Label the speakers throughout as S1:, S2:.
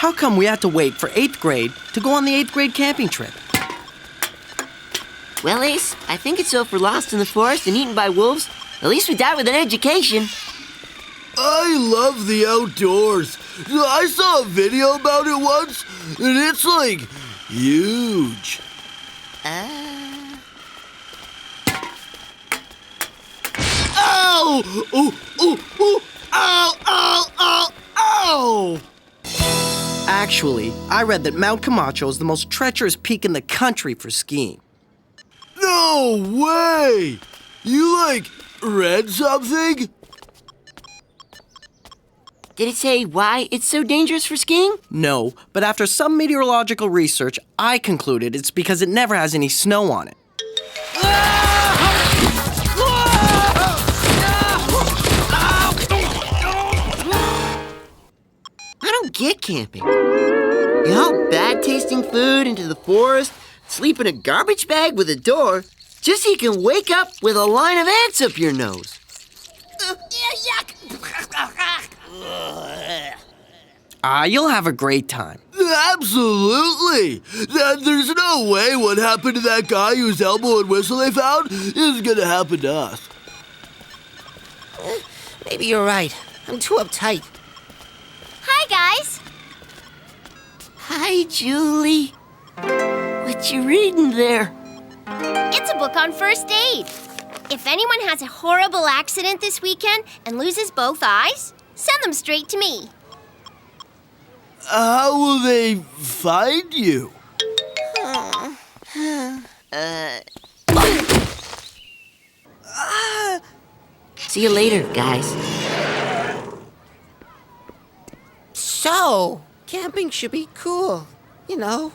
S1: how come we had to wait for 8th grade to go on the 8th grade camping trip?
S2: Well, Ace, I think it's so if we're lost in the forest and eaten by wolves, at least we die with an education.
S3: I love the outdoors. I saw a video about it once, and it's like huge. Ow! Oh, oh, oh! Ow, ow, ow, ow!
S1: Actually, I read that Mount Camacho is the most treacherous peak in the country for skiing.
S3: No way! You, read something?
S2: Did it say why it's so dangerous for skiing?
S1: No, but after some meteorological research, I concluded it's because it never has any snow on it.
S2: I don't get camping. You haul bad-tasting food into the forest, sleep in a garbage bag with a door, just so you can wake up with a line of ants up your nose. Yuck!
S1: You'll have a great time.
S3: Absolutely! There's no way what happened to that guy whose elbow and whistle they found is gonna happen to us.
S2: Maybe you're right. I'm too uptight.
S4: Hi, guys.
S2: Hi, Julie. What you reading there?
S4: It's a book on first aid. If anyone has a horrible accident this weekend and loses both eyes, send them straight to me.
S3: How will they find you?
S2: See you later, guys.
S5: So, camping should be cool. You know,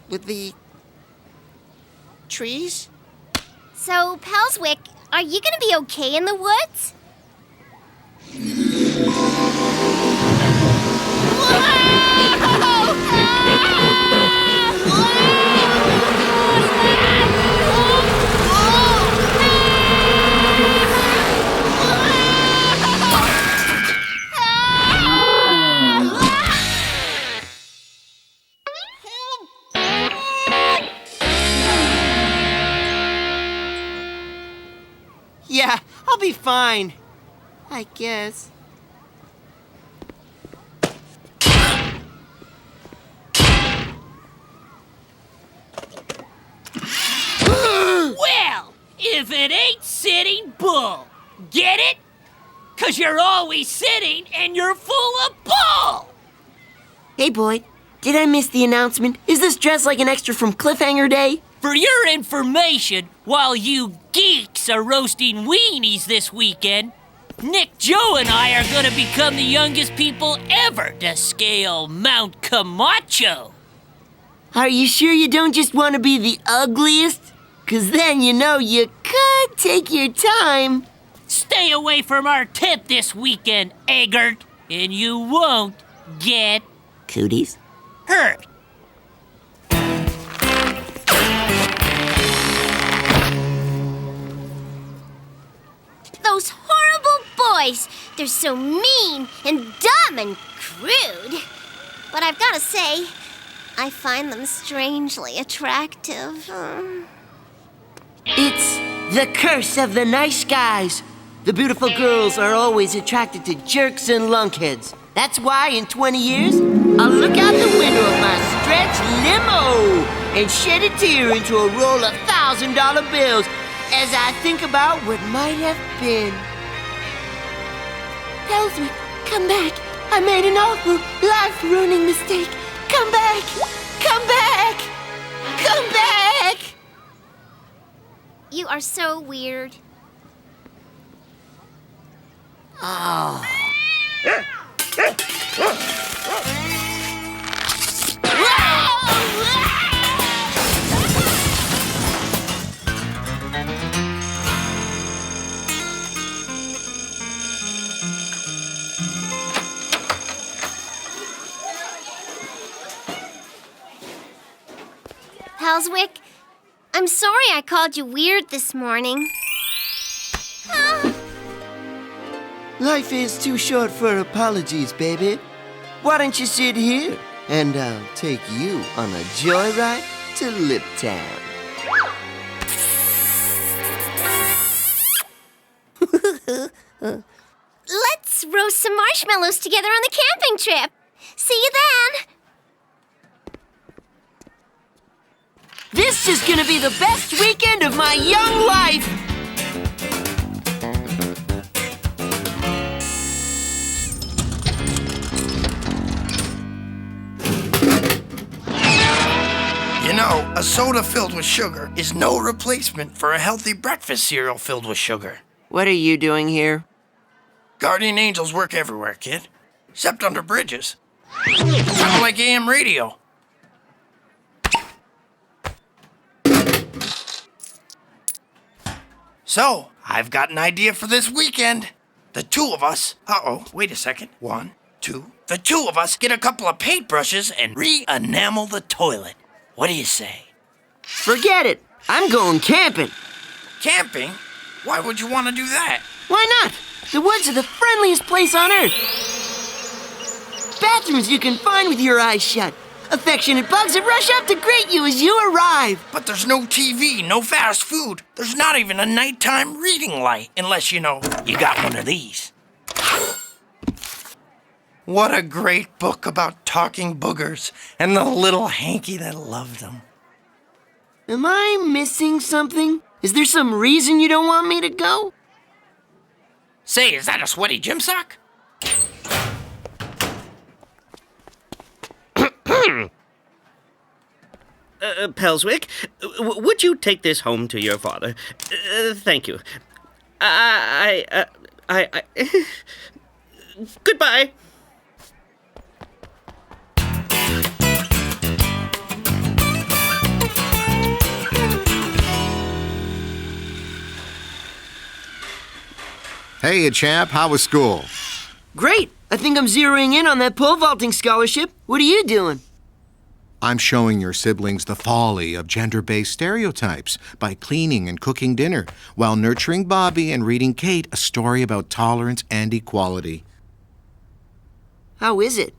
S5: with the trees.
S4: So, Pelswick, are you gonna be okay in the woods?
S5: Yeah, I'll be fine. I guess.
S6: Well, if it ain't Sitting Bull. Get it? 'Cause you're always sitting and you're full of bull!
S2: Hey, boy, did I miss the announcement? Is this dress like an extra from Cliffhanger Day?
S6: For your information, while you geeks are roasting weenies this weekend, Nick, Joe, and I are gonna become the youngest people ever to scale Mount Camacho.
S2: Are you sure you don't just want to be the ugliest? 'Cause then you know you could take your time.
S6: Stay away from our tent this weekend, Eggert, and you won't get
S2: Cooties?
S6: hurt.
S4: Those horrible boys! They're so mean and dumb and crude. But I've gotta say, I find them strangely attractive.
S2: It's the curse of the nice guys. The beautiful girls are always attracted to jerks and lunkheads. That's why in 20 years, I'll look out the window of my stretch limo and shed a tear into a roll of $1,000 bills as I think about what might have been. Pelswick, come back. I made an awful, life-ruining mistake. Come back! Come back! Come back!
S4: You are so weird.
S2: Oh.
S4: Pelswick, I'm sorry I called you weird this morning.
S2: Life is too short for apologies, baby. Why don't you sit here? And I'll take you on a joyride to Liptown.
S4: Let's roast some marshmallows together on the camping trip. See you then.
S2: This is gonna be the best weekend of my young life!
S1: You know, a soda filled with sugar is no replacement for a healthy breakfast cereal filled with sugar.
S2: What are you doing here?
S1: Guardian angels work everywhere, kid. Except under bridges. Kind of like AM radio. So, I've got an idea for this weekend. The two of us, wait a second. 1, 2. The two of us get a couple of paintbrushes and re-enamel the toilet. What do you say?
S2: Forget it! I'm going camping!
S1: Camping? Why would you want to do that?
S2: Why not? The woods are the friendliest place on earth. Bathrooms you can find with your eyes shut. Affectionate bugs that rush up to greet you as you arrive.
S1: But there's no TV, no fast food. There's not even a nighttime reading light, unless, you got one of these. What a great book about talking boogers and the little hanky that loved them.
S2: Am I missing something? Is there some reason you don't want me to go?
S1: Say, is that a sweaty gym sock?
S7: Pelswick, would you take this home to your father? Thank you. Goodbye.
S8: Hey, champ, how was school?
S2: Great! I think I'm zeroing in on that pole vaulting scholarship. What are you doing?
S8: I'm showing your siblings the folly of gender-based stereotypes by cleaning and cooking dinner while nurturing Bobby and reading Kate a story about tolerance and equality.
S2: How is it?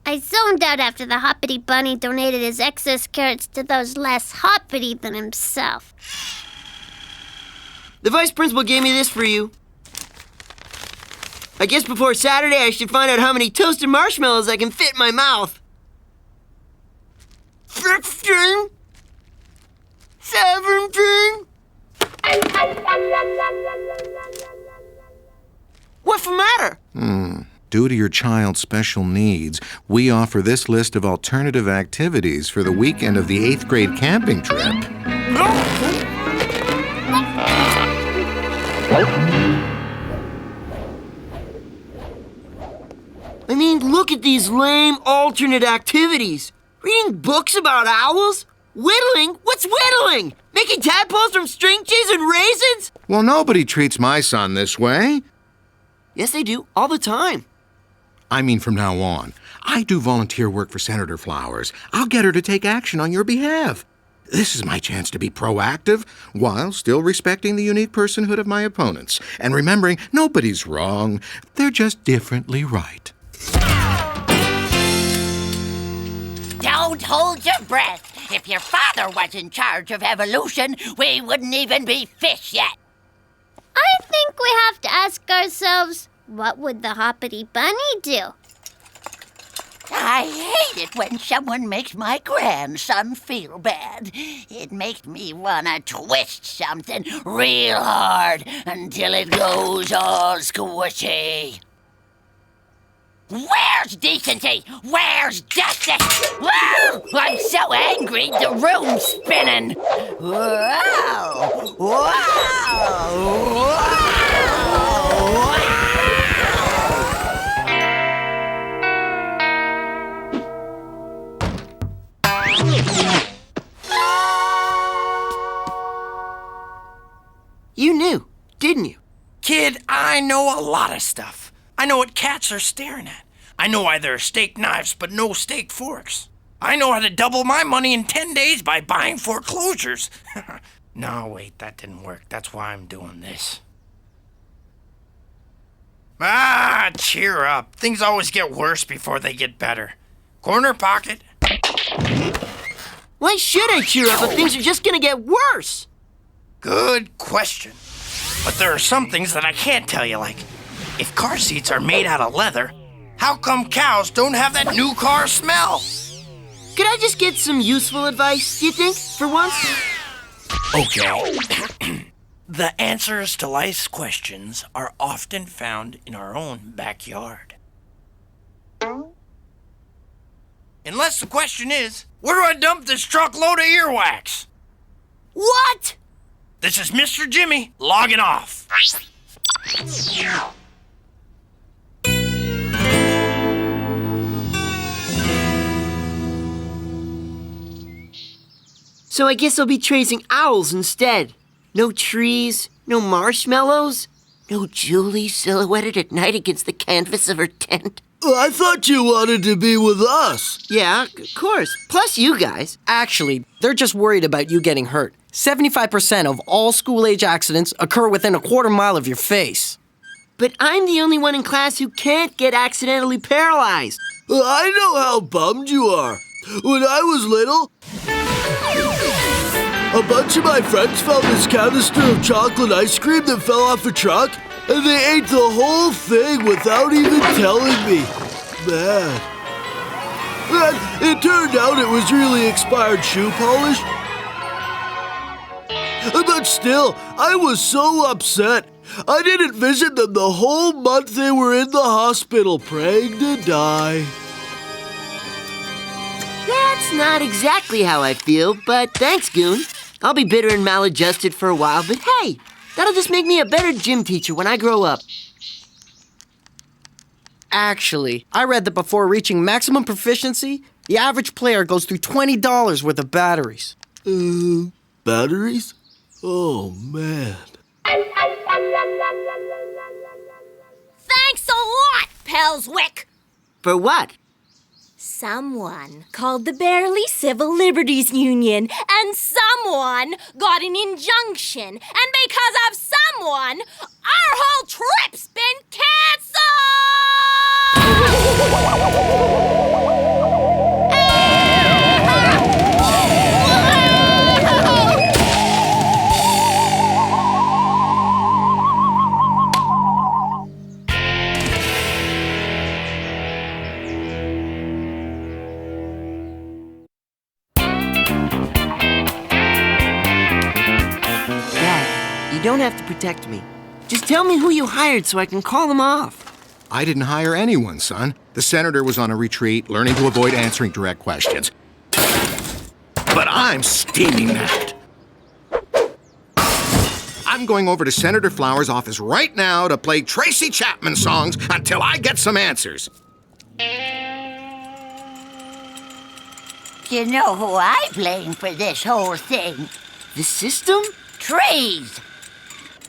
S4: I zoned out after the Hoppity Bunny donated his excess carrots to those less hoppity than himself.
S2: The vice principal gave me this for you. I guess before Saturday I should find out how many toasted marshmallows I can fit in my mouth. 16, 17. What's the matter?
S8: Due to your child's special needs, we offer this list of alternative activities for the weekend of the 8th grade camping trip.
S2: I mean, look at these lame alternate activities. Reading books about owls? Whittling? What's whittling? Making tadpoles from string cheese and raisins?
S8: Well, nobody treats my son this way.
S2: Yes, they do, all the time.
S8: I mean, from now on, I do volunteer work for Senator Flowers. I'll get her to take action on your behalf. This is my chance to be proactive while still respecting the unique personhood of my opponents and remembering nobody's wrong. They're just differently right.
S9: Don't hold your breath. If your father was in charge of evolution, we wouldn't even be fish yet.
S4: I think we have to ask ourselves, what would the Hoppity Bunny do?
S9: I hate it when someone makes my grandson feel bad. It makes me want to twist something real hard until it goes all squishy. Where's decency? Where's justice? Whoa! I'm so angry, the room's spinning. Whoa! Whoa!
S2: You knew, didn't you?
S1: Kid, I know a lot of stuff. I know what cats are staring at. I know why there are steak knives but no steak forks. I know how to double my money in 10 days by buying foreclosures. No, wait, that didn't work. That's why I'm doing this. Cheer up. Things always get worse before they get better. Corner pocket.
S2: Why should I cheer up if things are just gonna get worse?
S1: Good question. But there are some things that I can't tell you, like if car seats are made out of leather, how come cows don't have that new car smell?
S2: Could I just get some useful advice, do you think, for once?
S1: Okay. The answers to life's questions are often found in our own backyard. Unless the question is, where do I dump this truckload of earwax?
S2: What?
S1: This is Mr. Jimmy logging off.
S2: So I guess I'll be tracing owls instead. No trees, no marshmallows, no Julie silhouetted at night against the canvas of her tent.
S3: I thought you wanted to be with us.
S2: Yeah, of course. Plus you guys.
S10: Actually, they're just worried about you getting hurt. 75% of all school-age accidents occur within a quarter mile of your face.
S2: But I'm the only one in class who can't get accidentally paralyzed.
S3: I know how bummed you are. When I was little, a bunch of my friends found this canister of chocolate ice cream that fell off a truck, and they ate the whole thing without even telling me. Man. And it turned out it was really expired shoe polish. But still, I was so upset. I didn't visit them the whole month they were in the hospital praying to die.
S2: That's not exactly how I feel, but thanks, Goon. I'll be bitter and maladjusted for a while, but hey, that'll just make me a better gym teacher when I grow up.
S10: Actually, I read that before reaching maximum proficiency, the average player goes through $20 worth of batteries.
S3: Batteries? Oh, man.
S4: Thanks a lot, Pelswick.
S2: For what?
S4: Someone called the Barely Civil Liberties Union, and someone got an injunction. And because of someone, our whole trip's been canceled!
S2: Dad, you don't have to protect me. Just tell me who you hired so I can call them off.
S8: I didn't hire anyone, son. The senator was on a retreat, learning to avoid answering direct questions. But I'm steaming that. I'm going over to Senator Flowers' office right now to play Tracy Chapman songs until I get some answers.
S9: You know who I blame for this whole thing?
S2: The system?
S9: Trees!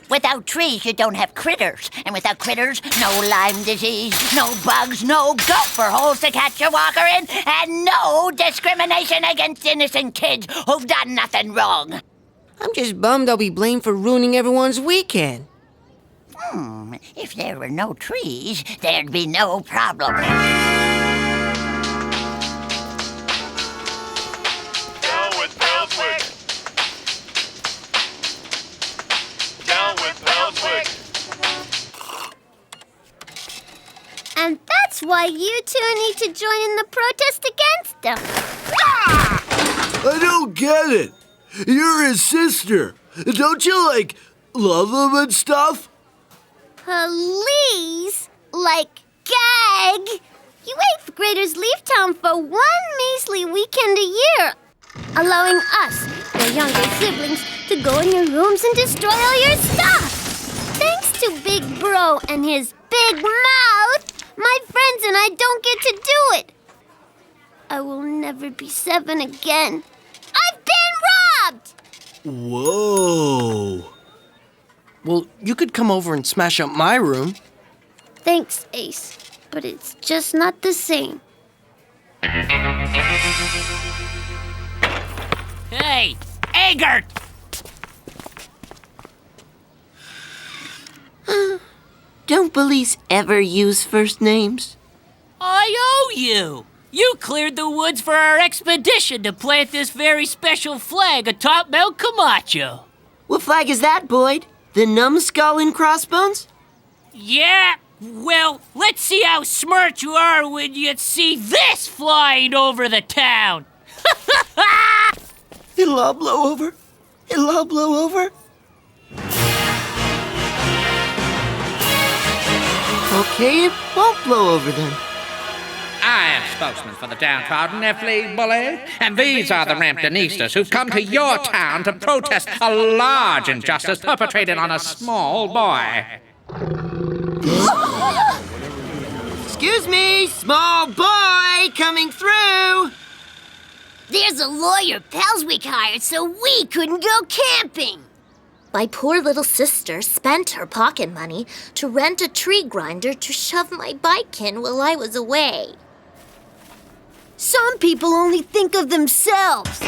S9: Without trees, you don't have critters. And without critters, no Lyme disease, no bugs, no gopher holes to catch your walker in, and no discrimination against innocent kids who've done nothing wrong.
S5: I'm just bummed I'll be blamed for ruining everyone's weekend.
S9: If there were no trees, there'd be no problem.
S11: Down with Pelswick! Down with Pelswick!
S4: And that's why you two need to join in the protest against them.
S3: I don't get it. You're his sister. Don't you, love him and stuff?
S4: Please, gag. You 8th graders leave town for one measly weekend a year, allowing us, your younger siblings, to go in your rooms and destroy all your stuff. Thanks to Big Bro and his big mouth, my friends and I don't get to do it. I will never be 7 again. I've been robbed!
S3: Whoa.
S10: Well, you could come over and smash up my room.
S4: Thanks, Ace, but it's just not the same.
S6: Hey, Eggert!
S2: Don't police ever use first names?
S6: I owe you. You cleared the woods for our expedition to plant this very special flag atop Mount Camacho.
S2: What flag is that, Boyd? The numbskull and crossbones?
S6: Yeah, well, let's see how smart you are when you see this flying over the town.
S2: It'll all blow over. It'll all blow over. Okay, it won't blow over then.
S12: I am spokesman for the downtrodden, Nephi Bully, and these are the Ramptonistas who've come to your town to protest a large injustice perpetrated on a small boy.
S2: Excuse me, small boy coming through.
S4: There's a lawyer Pelswick hired so we couldn't go camping. My poor little sister spent her pocket money to rent a tree grinder to shove my bike in while I was away. Some people only think of themselves.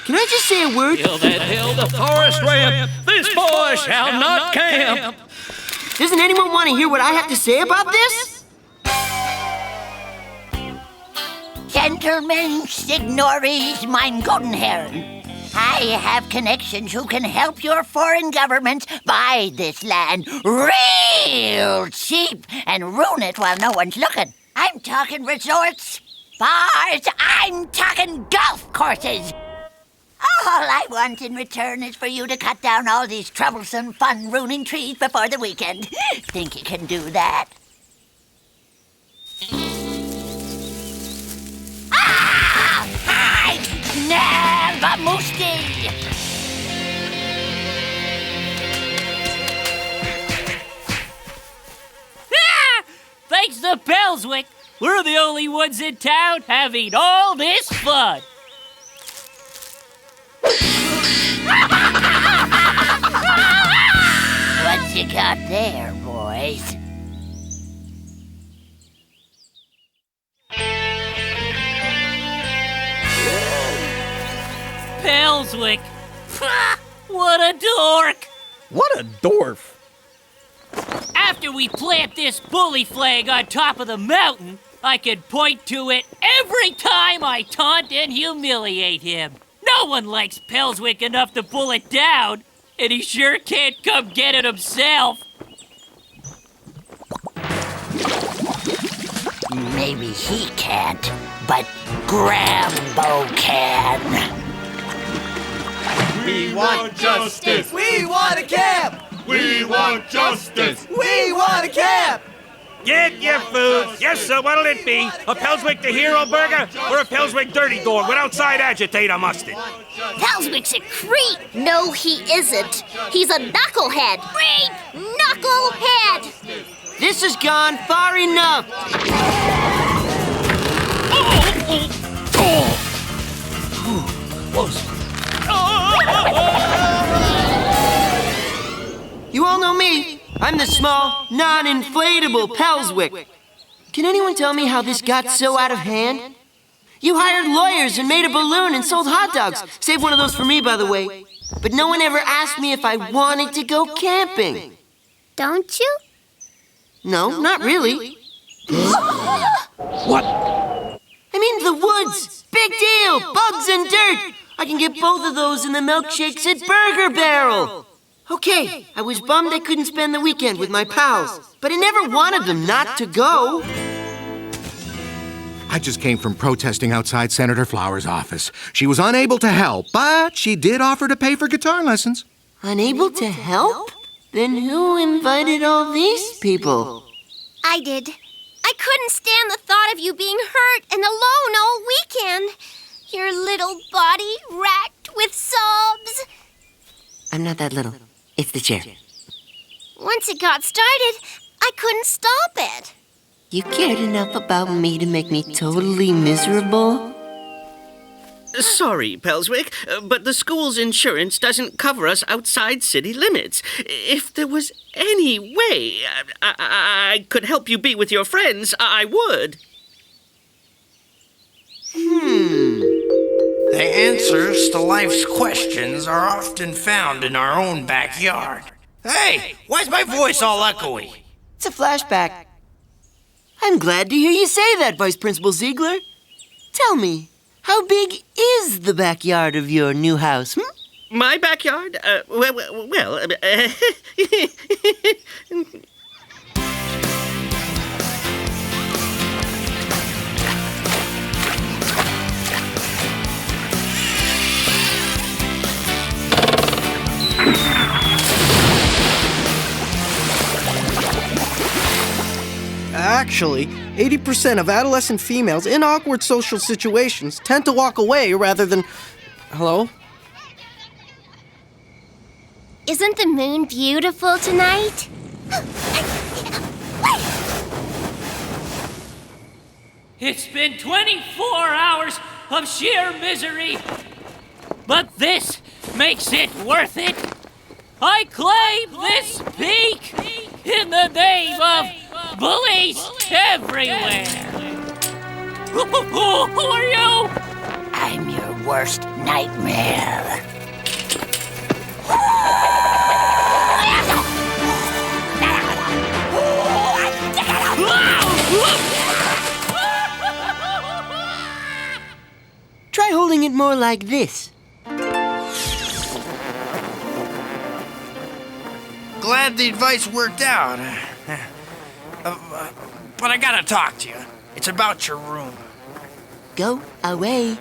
S2: Can I just say a word?
S12: Till that hill the forest ramp, this boy shall not camp.
S2: Doesn't anyone want to hear what I have to say about this?
S9: Gentlemen, signores, mein guten Herren. I have connections who can help your foreign governments buy this land real cheap and ruin it while no one's looking. I'm talking resorts, bars, I'm talking golf courses. All I want in return is for you to cut down all these troublesome, fun-ruining trees before the weekend. Think you can do that? Ah! Hi! Never Musti!
S6: Thanks to Pelswick, we're the only ones in town having all this fun.
S9: What you got there, boys?
S6: Pelswick. What a dork.
S13: What a dwarf.
S6: After we plant this bully flag on top of the mountain, I can point to it every time I taunt and humiliate him. No one likes Pelswick enough to pull it down, and he sure can't come get it himself.
S9: Maybe he can't, but Grambo can.
S11: We want justice.
S5: We want a camp!
S11: We want justice.
S5: We want a camp!
S1: Get your food. Yes, sir, what'll it be? A Pelswick the Hero Burger or a Pelswick Dirty Dog with outside agitator mustard?
S4: Pelswick's a creep. No, he isn't. He's a knucklehead. Great knucklehead.
S2: This has gone far enough. You all know me. I'm the small, non-inflatable Pelswick. Can anyone tell me how this got so out of hand? You hired lawyers and made a balloon and sold hot dogs. Save one of those for me, by the way. But no one ever asked me if I wanted to go camping.
S4: Don't you?
S2: No, not really.
S13: What?
S2: I mean the woods. Big deal. Bugs and dirt. I can get both of those in the milkshakes at Burger Barrel. Okay, I was bummed I couldn't spend the weekend with my pals, but I never wanted them not to go.
S8: I just came from protesting outside Senator Flowers' office. She was unable to help, but she did offer to pay for guitar lessons.
S2: Unable to help? Then who invited all these people?
S4: I did. I couldn't stand the thought of you being hurt and alone all weekend. Your little body racked with sobs.
S2: I'm not that little. It's the chair.
S4: Once it got started, I couldn't stop it.
S2: You cared enough about me to make me totally miserable?
S7: Sorry, Pelswick, but the school's insurance doesn't cover us outside city limits. If there was any way I could help you be with your friends, I would.
S1: The answers to life's questions are often found in our own backyard. Hey, why's my voice all echoey?
S2: It's a flashback. I'm glad to hear you say that, Vice Principal Ziegler. Tell me, how big is the backyard of your new house,
S7: My backyard?
S10: Actually, 80% of adolescent females in awkward social situations tend to walk away rather than... Hello?
S4: Isn't the moon beautiful tonight?
S6: It's been 24 hours of sheer misery, but this makes it worth it. I claim this peak in the name of bullies everywhere. Who are you?
S9: I'm your worst nightmare.
S2: Try holding it more like this.
S1: Glad the advice worked out. But I gotta talk to you. It's about your room.
S2: Go away.